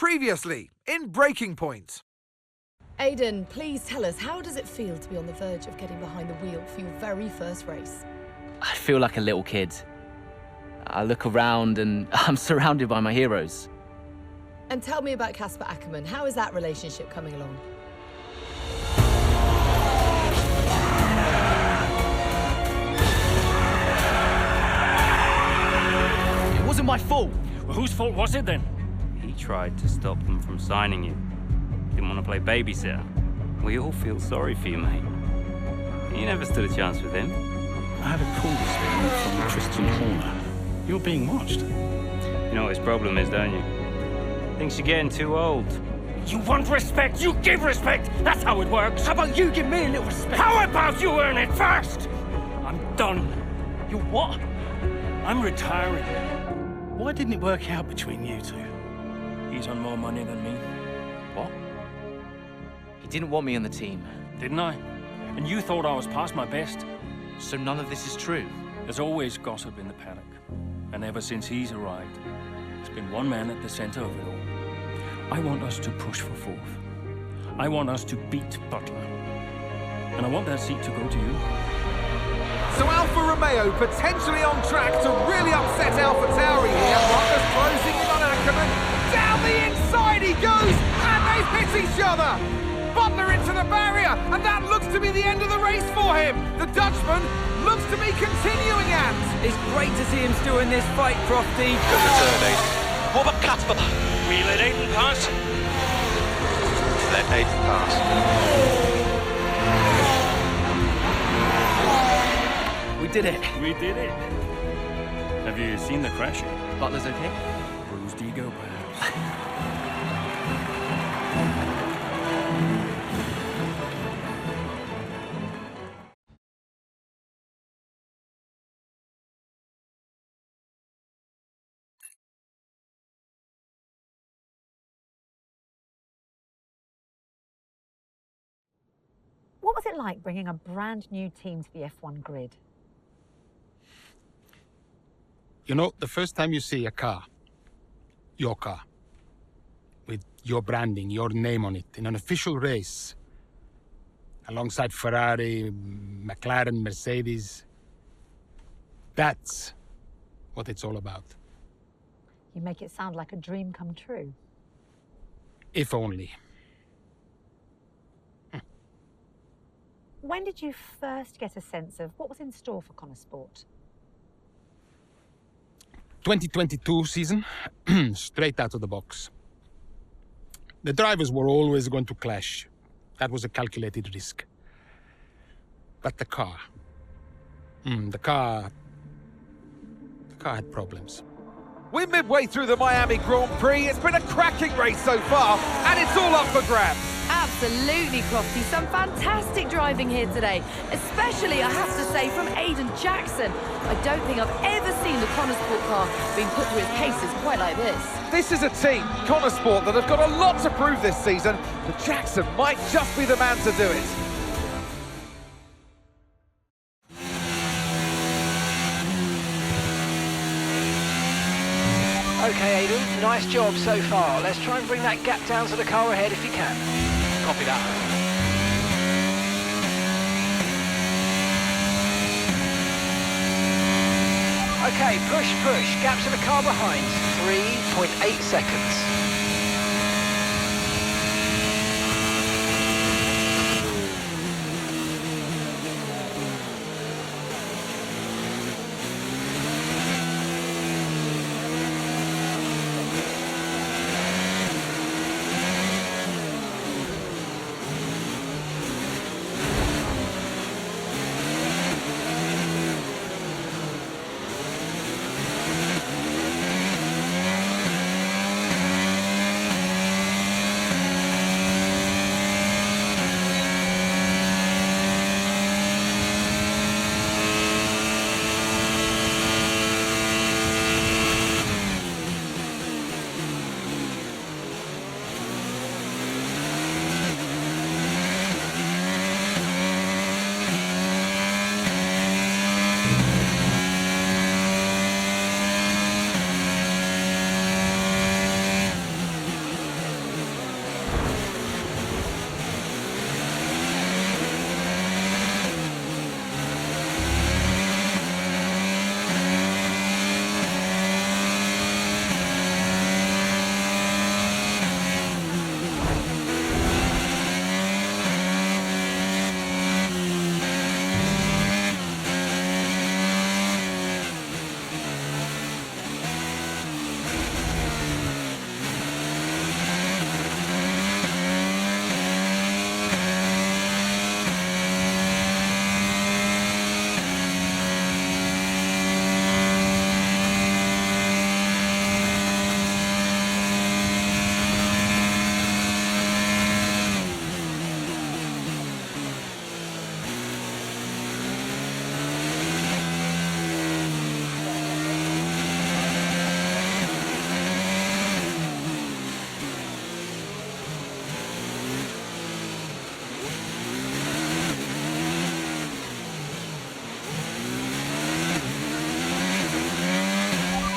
Previously, in Breaking Point. Aidan, please tell us, how does it feel to be on the verge of getting behind the wheel for your very first race? I feel like a little kid. I look around and I'm surrounded by my heroes. And tell me about Casper Ackerman. How is that relationship coming along? It wasn't my fault. Well, whose fault was it then? He tried to stop them from signing you. Didn't want to play babysitter. We all feel sorry for you, mate. You never stood a chance with him. I had a call this morning from Christian Horner. You're being watched. You know what his problem is, don't you? Thinks you're getting too old. You want respect, you give respect! That's how it works! How about you give me a little respect? How about you earn it first? I'm done. You what? I'm retiring. Why didn't it work out between you two? He's on more money than me, What? He didn't want me on the team. didn't I? And you thought I was past my best? So none of this is true. There's always gossip in the paddock. And ever since he's arrived, there's been one man at the center of it all. I want us to push for fourth. I want us to beat Butler. And I want that seat to go to you. So Alfa Romeo potentially on track to really upset AlphaTauri here. Butler's closing in on Ackerman. Down the inside he goes, and they've hit each other. Butler into the barrier, and that looks to be the end of the race for him. The Dutchman looks to be continuing and... It's great to see him still in this fight, Crofty. Good return, Aiden. What about Casper? We let Aiden pass. Let Aiden pass. We did it. We did it. Have you seen the crash? Butler's okay? Bruised ego, perhaps. What was it like bringing a brand new team to the F1 grid? You know, the first time you see a car, your car, with your branding, your name on it, in an official race, alongside Ferrari, McLaren, Mercedes, that's what it's all about. You make it sound like a dream come true. If only. When did you first get a sense of what was in store for Connor Sport? 2022 season, straight out of the box. The drivers were always going to clash. That was a calculated risk. But the car... The car had problems. We're midway through the Miami Grand Prix. It's been a cracking race so far, and it's all up for grabs. Absolutely, Crofty. Some fantastic driving here today, especially, I have to say, from Aidan Jackson. I don't think I've ever seen the Connor Sport car being put through its paces quite like this. This is a team, Connor Sport, that have got a lot to prove this season, but Jackson might just be the man to do it. Okay, Aiden, nice job so far. Let's try and bring that gap down to the car ahead if you can. Copy that. Okay, push. Gap to the car behind. 3.8 seconds.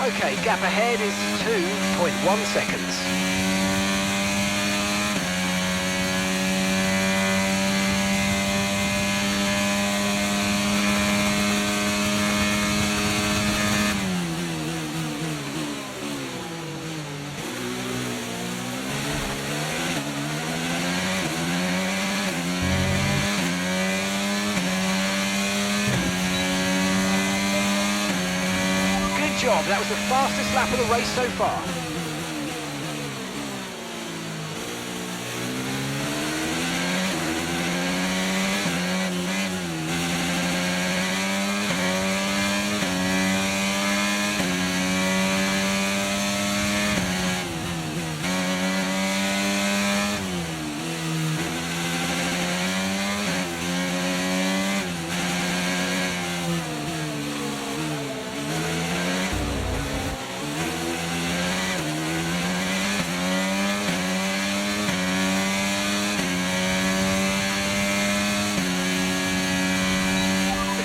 Okay, gap ahead is 2.1 seconds. Good job, that was the fastest lap of the race so far.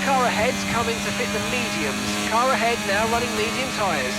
Car ahead's coming to fit the mediums. Car ahead now running medium tyres.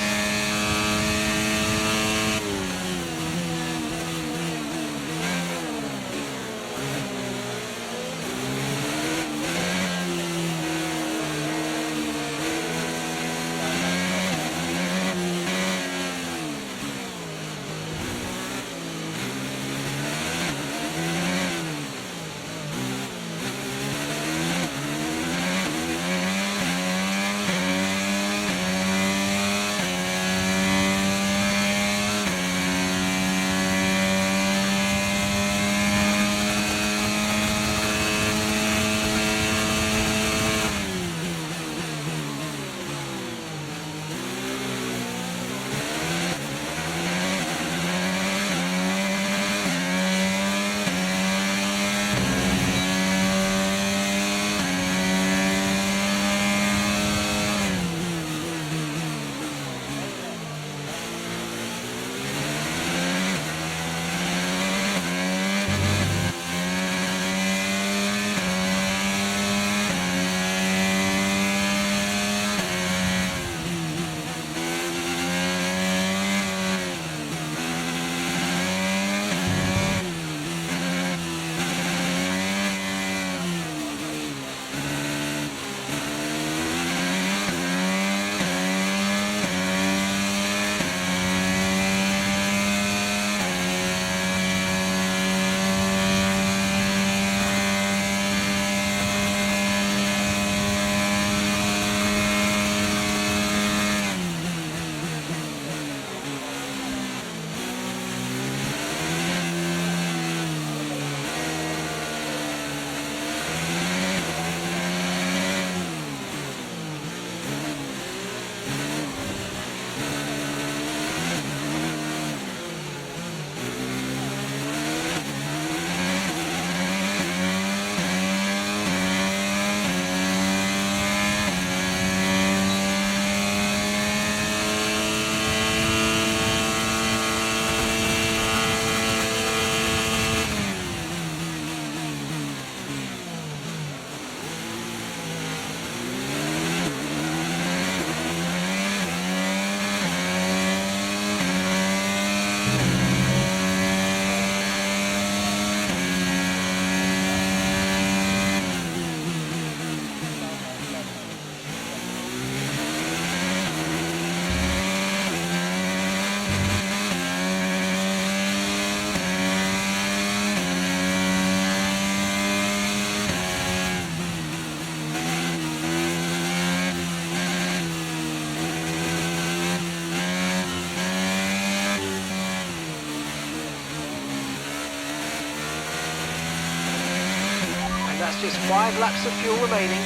That's just 5 laps of fuel remaining.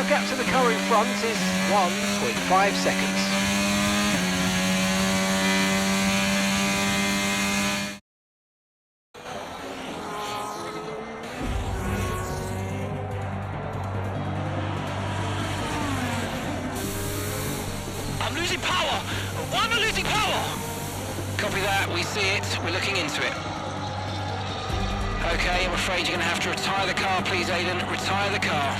gap to the car in front is 1.5 seconds. I'm losing power! Why am I losing power? Copy that, we see it, we're looking into it. Okay, I'm afraid you're going to have to retire the car, please, Aidan. Retire the car.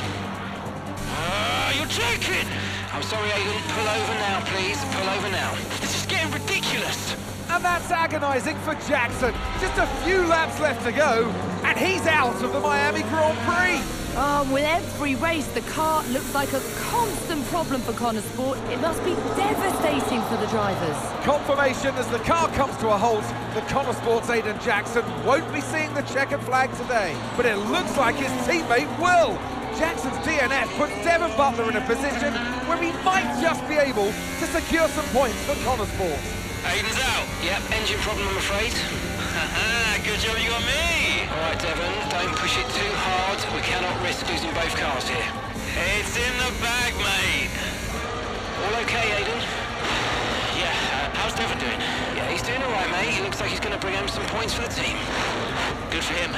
You're joking! I'm sorry, Aidan. Pull over now, please. Pull over now. This is getting ridiculous! And that's agonising for Jackson. Just a few laps left to go, and he's out of the Miami Grand Prix. With every race, the car looks like a constant problem for Connor Sport. It must be devastating for the drivers. Confirmation as the car comes to a halt. The Connor Sport's Aidan Jackson won't be seeing the checkered flag today, but it looks like his teammate will. Jackson's DNF puts Devon Butler in a position where he might just be able to secure some points for Connor Sport. Aiden's out. Yep, engine problem, I'm afraid. Good job you got me! All right, Devon, don't push it too hard. We cannot risk losing both cars here. It's in the bag, mate! All okay, Aidan? Yeah, how's Devon doing? Yeah, he's doing all right, mate. He looks like he's going to bring home some points for the team. Good for him.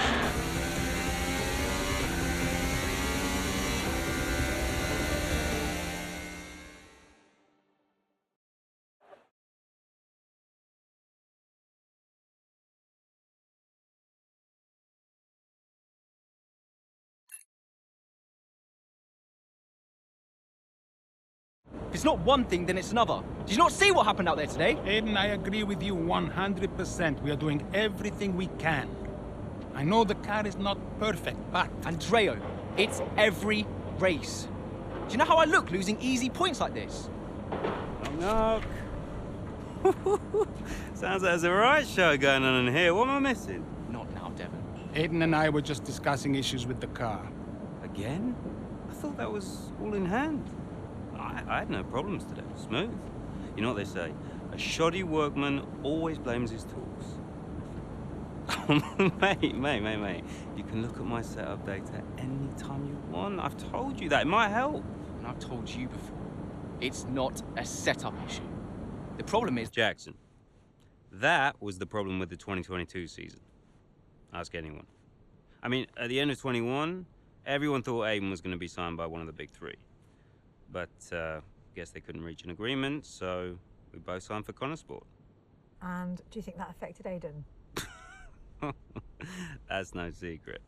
If it's not one thing, then it's another. Did you not see what happened out there today? Aiden, I agree with you 100%. We are doing everything we can. I know the car is not perfect, but... Andreo, it's every race. Do you know how I look losing easy points like this? Knock, knock. Sounds like there's a right show going on in here. What am I missing? Not now, Devon. Aiden and I were just discussing issues with the car. Again? I thought that was all in hand. I had no problems today. Smooth. You know what they say? A shoddy workman always blames his tools. mate. You can look at my setup data any time you want. I've told you that. It might help. And I've told you before, it's not a setup issue. The problem is... Jackson, that was the problem with the 2022 season. Ask anyone. I mean, at the end of 21, everyone thought Aiden was going to be signed by one of the big three. But, guess they couldn't reach an agreement, so we both signed for Connor Sport. And do you think that affected Aiden? That's no secret.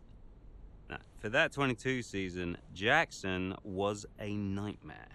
Now, for that 22 season, Jackson was a nightmare.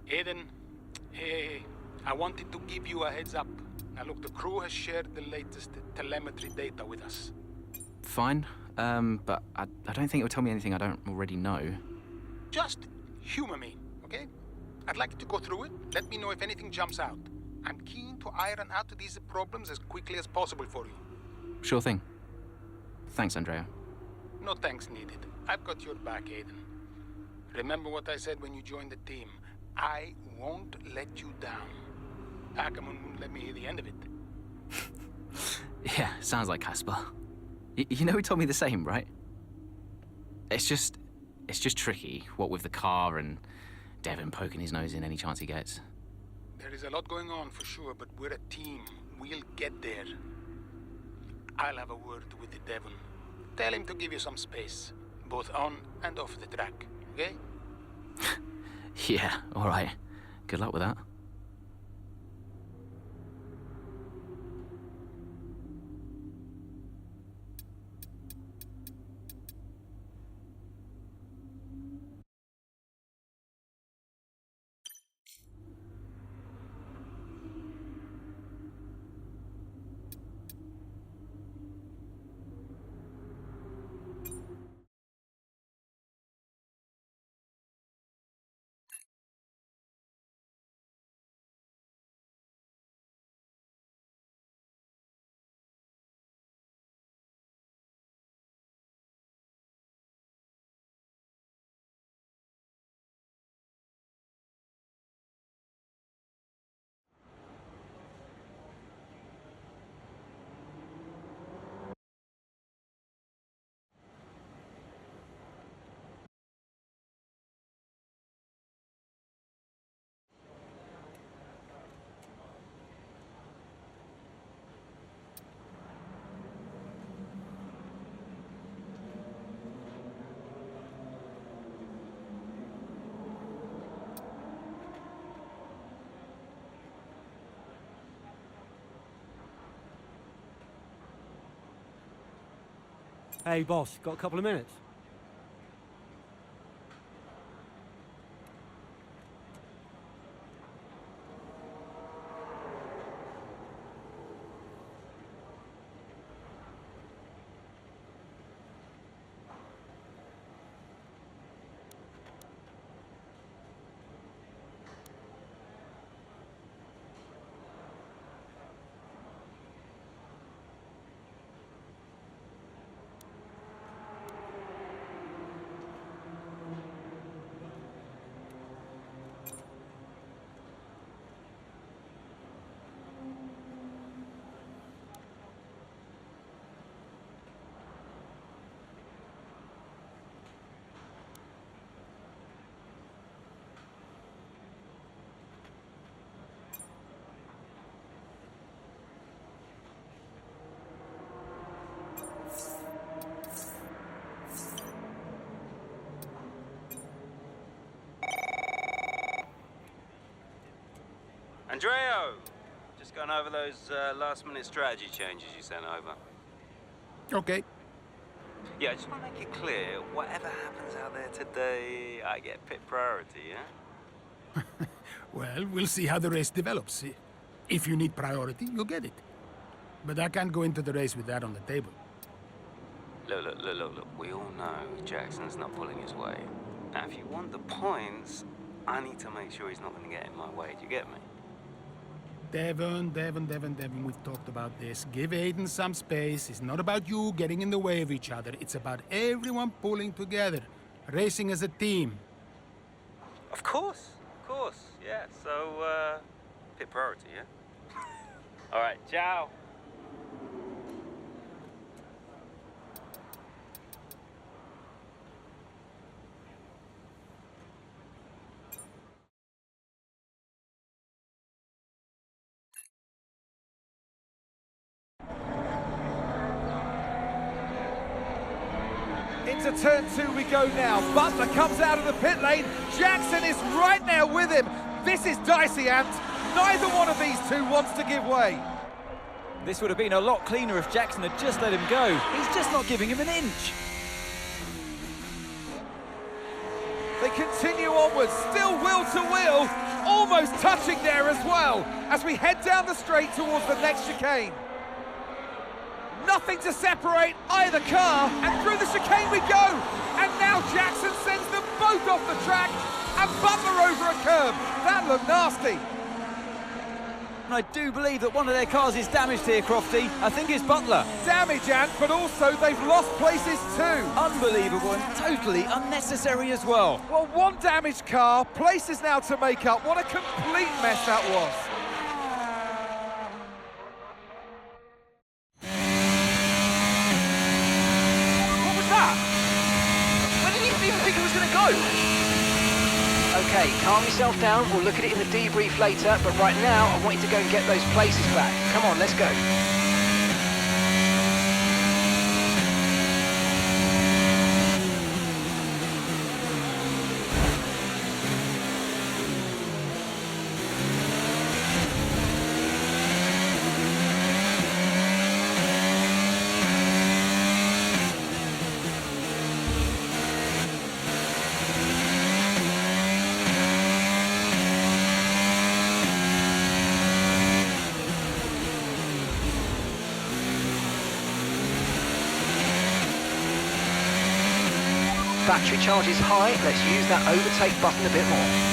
Aiden, hey, I wanted to give you a heads up. Now look, the crew has shared the latest telemetry data with us. Fine, but I don't think it will tell me anything I don't already know. Just humor me, okay? I'd like you to go through it. Let me know if anything jumps out. I'm keen to iron out these problems as quickly as possible for you. Sure thing. Thanks, Andrea. No thanks needed. I've got your back, Aiden. Remember what I said when you joined the team. I won't let you down. Ackerman wouldn't let me hear the end of it. Yeah, sounds like Casper. You know he told me the same, right? It's just tricky, what with the car and Devon poking his nose in any chance he gets. There is a lot going on for sure, but we're a team. We'll get there. I'll have a word with the Devon. Tell him to give you some space, both on and off the track, okay? Yeah, all right. Good luck with that. Hey, boss, got a couple of minutes? Andreo! Just going over those last-minute strategy changes you sent over. Okay. Yeah, I just want to make it clear, whatever happens out there today, I get pit priority, yeah? Well, we'll see how the race develops. If you need priority, you'll get it. But I can't go into the race with that on the table. Look. We all know Jackson's not pulling his weight. Now, if you want the points, I need to make sure he's not going to get in my way. Do you get me? Devon, we've talked about this. Give Aiden some space. It's not about you getting in the way of each other. It's about everyone pulling together, racing as a team. Of course, yeah. So, pit priority, yeah? All right, ciao. Into turn 2 we go now. Butler comes out of the pit lane. Jackson is right there with him. This is dicey, Ant. Neither one of these two wants to give way. This would have been a lot cleaner if Jackson had just let him go. He's just not giving him an inch. They continue onwards, still wheel to wheel, almost touching there as well, as we head down the straight towards the next chicane. Nothing to separate either car, and through the chicane we go. And now Jackson sends them both off the track And Butler over a curb. That looked nasty. I do believe that one of their cars is damaged here, Crofty. I think it's Butler. Damage, Ant, but also they've lost places too. Unbelievable and totally unnecessary as well. Well, one damaged car, places now to make up. What a complete mess that was. What was that? Where did you even think it was going to go? Okay, calm yourself down. We'll look at it in the debrief later, but right now I want you to go and get those places back. Come on, let's go. Battery charge is high. Let's use that overtake button a bit more.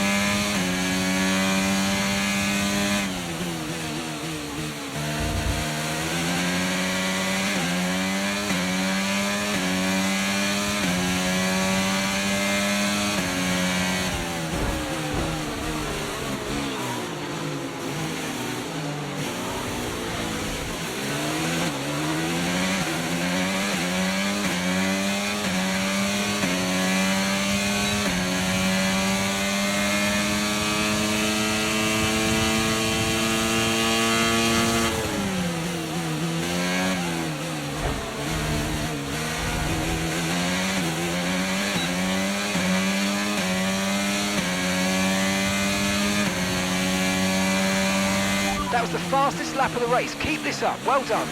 That was the fastest lap of the race. Keep this up. Well done.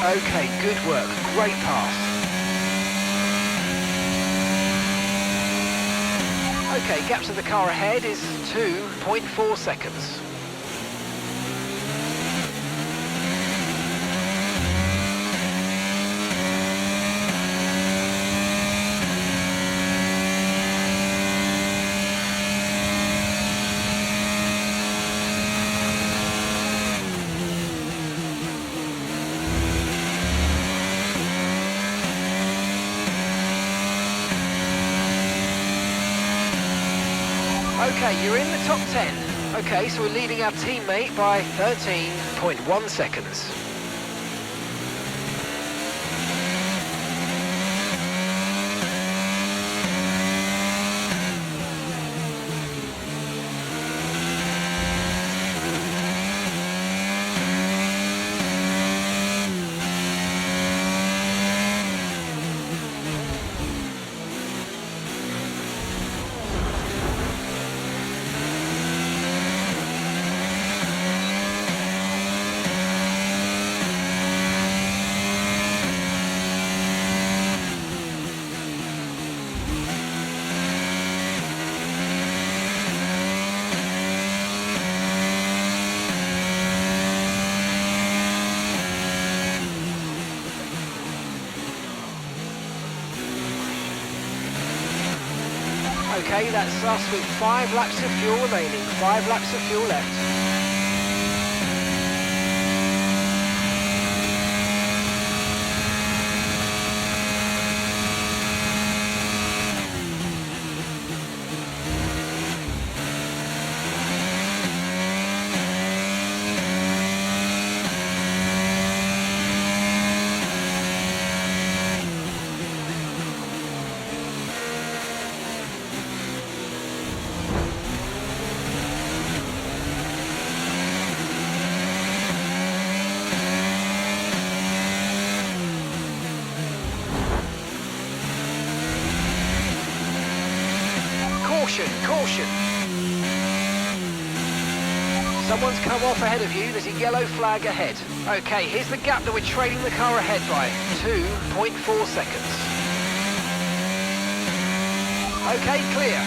Okay, good work. Great pass. Okay, gap to the car ahead is 2.4 seconds. Okay, you're in the top 10. Okay, so we're leading our teammate by 13.1 seconds. Okay, that's us with 5 laps of fuel remaining. 5 laps of fuel left. caution. Someone's come off ahead of you. There's a yellow flag ahead. Okay, here's the gap that we're trailing the car ahead by. 2.4 seconds. Okay, clear.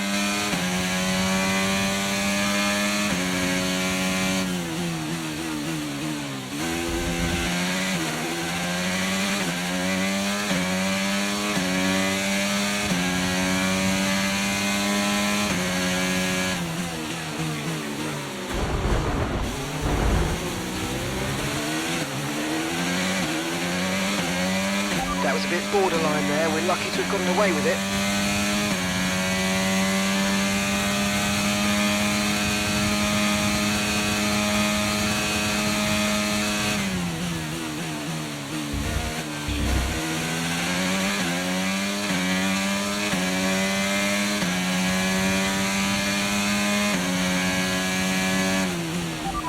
That was a bit borderline there. We're lucky to have gotten away with it.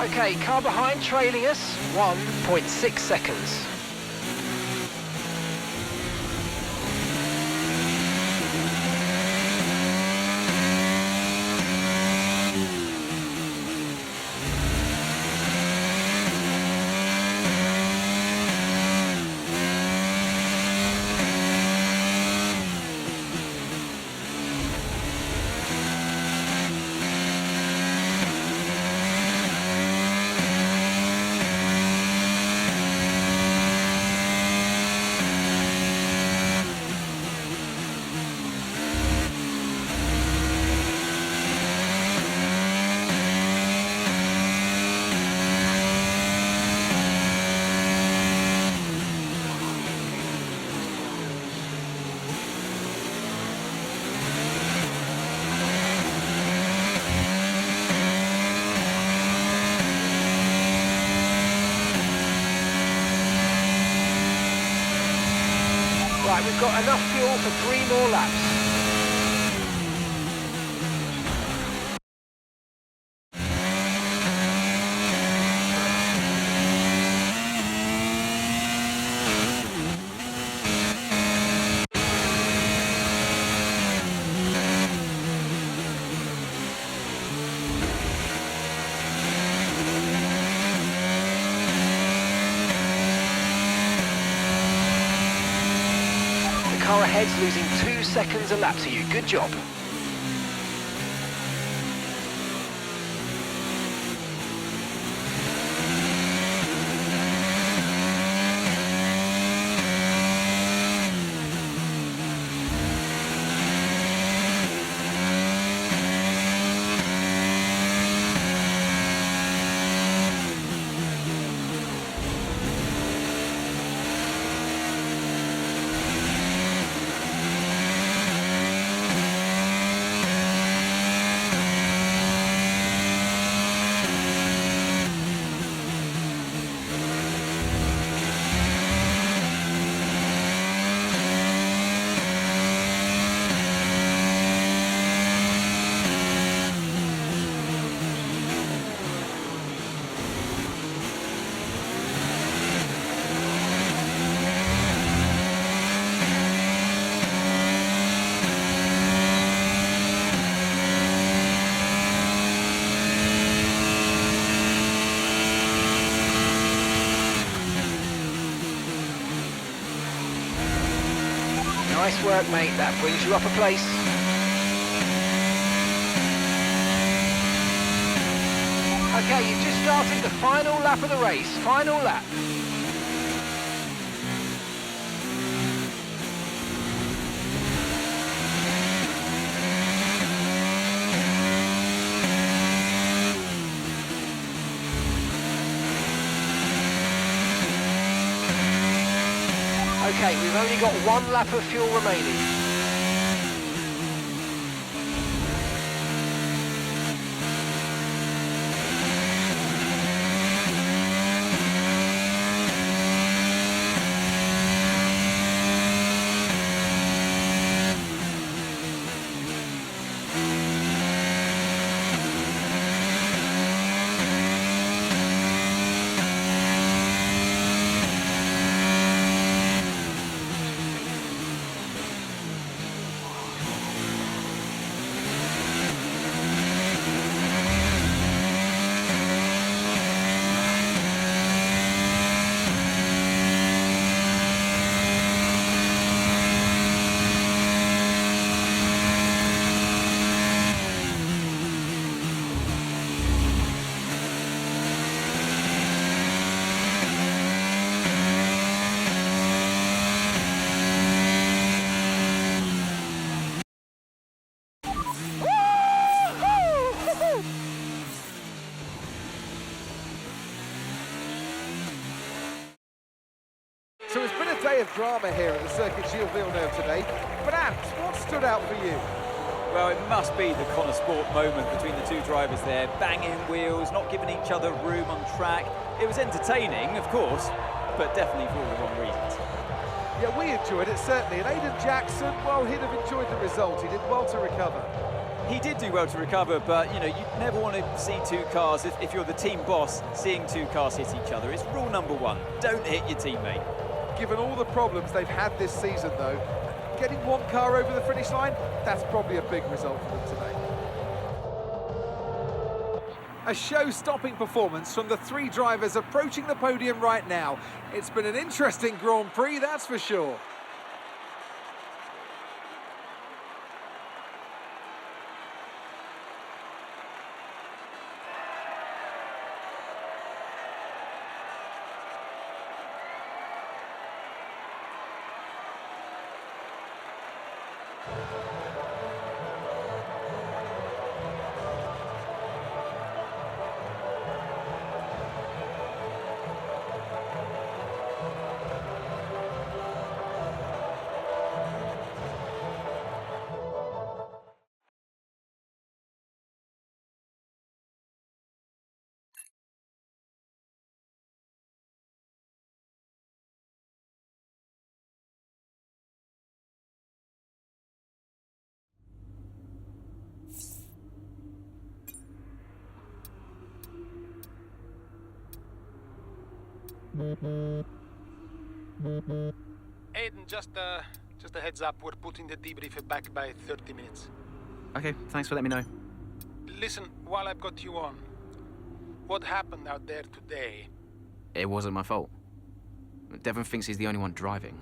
Okay, car behind trailing us, 1.6 seconds. Right, we've got enough fuel for 3 more laps. The car ahead's losing 2 seconds a lap to you. Good job. Nice work, mate. That brings you up a place. Okay, you've just started the final lap of the race. Final lap. Okay, we've only got 1 lap of fuel remaining. day of drama here at the Circuit Gilles Villeneuve today. But Ant, what stood out for you? Well, it must be the Connor Sport moment between the two drivers there, banging wheels, not giving each other room on track. It was entertaining, of course, but definitely for all the wrong reasons. Yeah, we enjoyed it, certainly. And Aidan Jackson, well, he'd have enjoyed the result. He did well to recover. He did do well to recover, but, you know, you never want to see two cars, if you're the team boss, seeing two cars hit each other. It's rule number one, don't hit your teammate. Given all the problems they've had this season, though, getting one car over the finish line, that's probably a big result for them today. A show-stopping performance from the three drivers approaching the podium right now. It's been an interesting Grand Prix, that's for sure. Aiden, just a heads up, we're putting the debrief back by 30 minutes. Okay, thanks for letting me know. Listen, while I've got you on, what happened out there today? It wasn't my fault. Devon thinks he's the only one driving.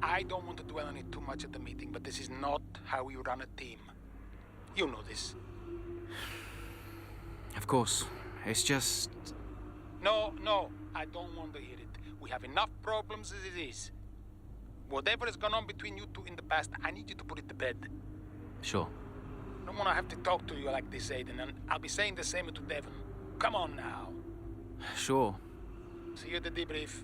I don't want to dwell on it too much at the meeting, but this is not how we run a team. You know this. Of course. It's just... No, I don't want to hear it. We have enough problems as it is. Whatever has gone on between you two in the past, I need you to put it to bed. Sure. I don't want to have to talk to you like this, Aiden, and I'll be saying the same to Devon. Come on now. Sure. See you at the debrief.